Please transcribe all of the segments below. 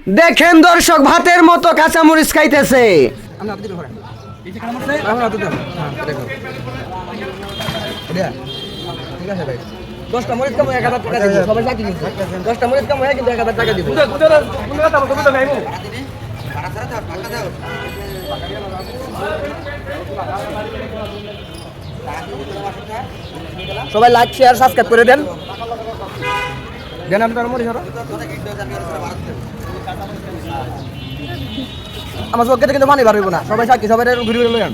দেখেন দর্শক ভাতের মতো কাঁচামরিচ খাইতেছে। ঠিক আছে ভাই 10টা মরিচ কম 1000 টাকা দিব সবাই সাথে কিন্তু 10টা মরিচ কম হয় কিন্তু 1000 টাকা দিব সবাই লাইক শেয়ার সাবস্ক্রাইব করে দেন দেন আপনার মরিচ আমার চোখে কিন্তু পানি বার হইব না সবাই সাক্ষী সবাই ঘুরে ঘুরে লইন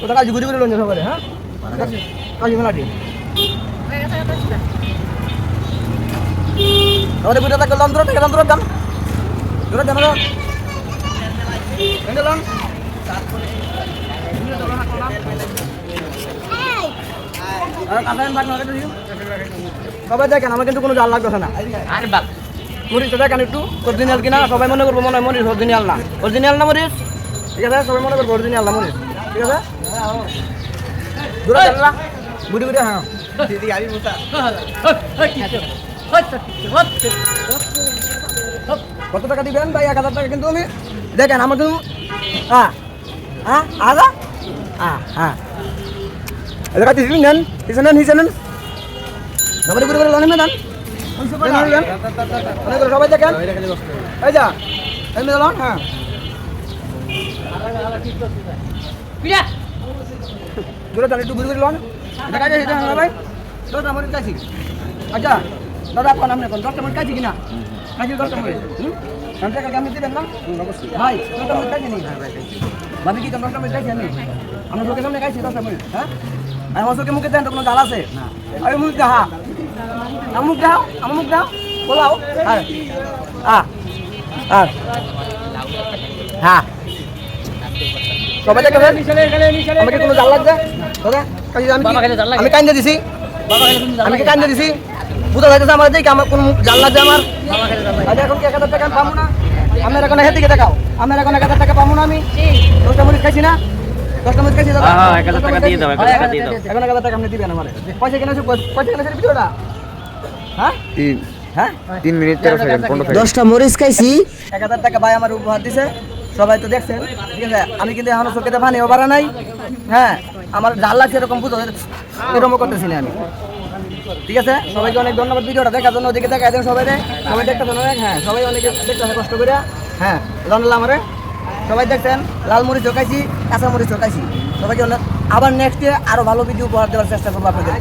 ওটা কাজ ঘুরে ঘুরে লইন সবাই হ্যাঁ কাজ মেলাটি আমাদের বুঝে থাকলে লন্দ্র থেকে লন্দ্র দাম দূরে দেন লন সবাই দেখেন আমার কিন্তু কোনো জাল লাগতেছে না মরিচ দেখেন একটু অরিজিনাল কিনা সবাই মনে করবো মনে হয় মরিচ অরিজিনাল না মরিচ ঠিক আছে সবাই মনে করবো অরিজিনাল না মরিচ ঠিক আছে দূরে দেন না বুড়ি বুড়ি হ্যাঁ কত টাকা দিবেন ভাই 1000 টাকা কিন্তু আমি দেখেন আমার কিন্তু হ্যাঁ হ্যাঁ আদা হ্যাঁ হ্যাঁ এলাকা দিবি নেন হিসেবে নেন সবাই ঘুরে ঘুরে নেন সবাই দেখেন এই যা এমনি লন হ্যাঁ ঘুরে যান একটু ঘুরে ঘুরে লন দেখা যায় ভাই 10টা মরিচ কাছি আচ্ছা দাদা আপনার নাম এখন 10টা মরিচ কাছি কিনা কাছি 10টা মরিচ আমি টাকা আপনি দিবেন না ভাই 10টা মরিচ কাছি নেই ভাবি কি 10টা মরিচ কাছি আমি আমরা লোকের সামনে কাছি 10টা মরিচ হ্যাঁ আমার চোখে মুখে দেন তো কোনো জাল আছে আমি মুখ দেখা আমার মুখ দাও বলাও হ্যাঁ হ্যাঁ হ্যাঁ সবাই দেখে আমাকে কোনো জাল লাগছে দাদা আমি কান্দে দিছি আমি কি কান্দে দিছি বুঝা যাইতেছে আমার দেখি আমার কোনো জাল লাগছে আমার আচ্ছা এখন কি 1000 টাকা পাবো না আমার এখন হেদিকে দেখাও আমার এখন 1000 টাকা পাবো না আমি 10টা মরিচ খাইছি না 10টা মরিচ খাইছি দাদা 1000 টাকা দিয়ে দাও 1000 টাকা দিয়ে দাও এখন 1000 টাকা আপনি দিবেন আমারে পয়সা কিনেছে ভিডিওটা হ্যাঁ 3 মিনিট 13 সেকেন্ড 15 সেকেন্ড 10টা মরিচ খাইছি 1000 টাকা ভাই আমার উপহার দিছে সবাই তো দেখছেন ঠিক আছে আমি কিন্তু এখনো চোখেতে পানিও বাড়া নাই হ্যাঁ আমার জাল লাগছে এরকম বুঝো এরকম করতেছি না আমি ঠিক আছে সবাইকে অনেক ধন্যবাদ ভিডিওটা দেখার জন্য ওদিকে দেখা দেন সবাই দেখতে অনেক হ্যাঁ সবাই অনেক দেখতে কষ্ট করে হ্যাঁ জানলাম আমারে সবাই দেখছেন লাল মরিচ খাইছি কাঁচা মরিচ খাইছি সবাইকে আবার নেক্সট আরো ভালো ভিডিও উপহার দেওয়ার চেষ্টা করবো আপনাদের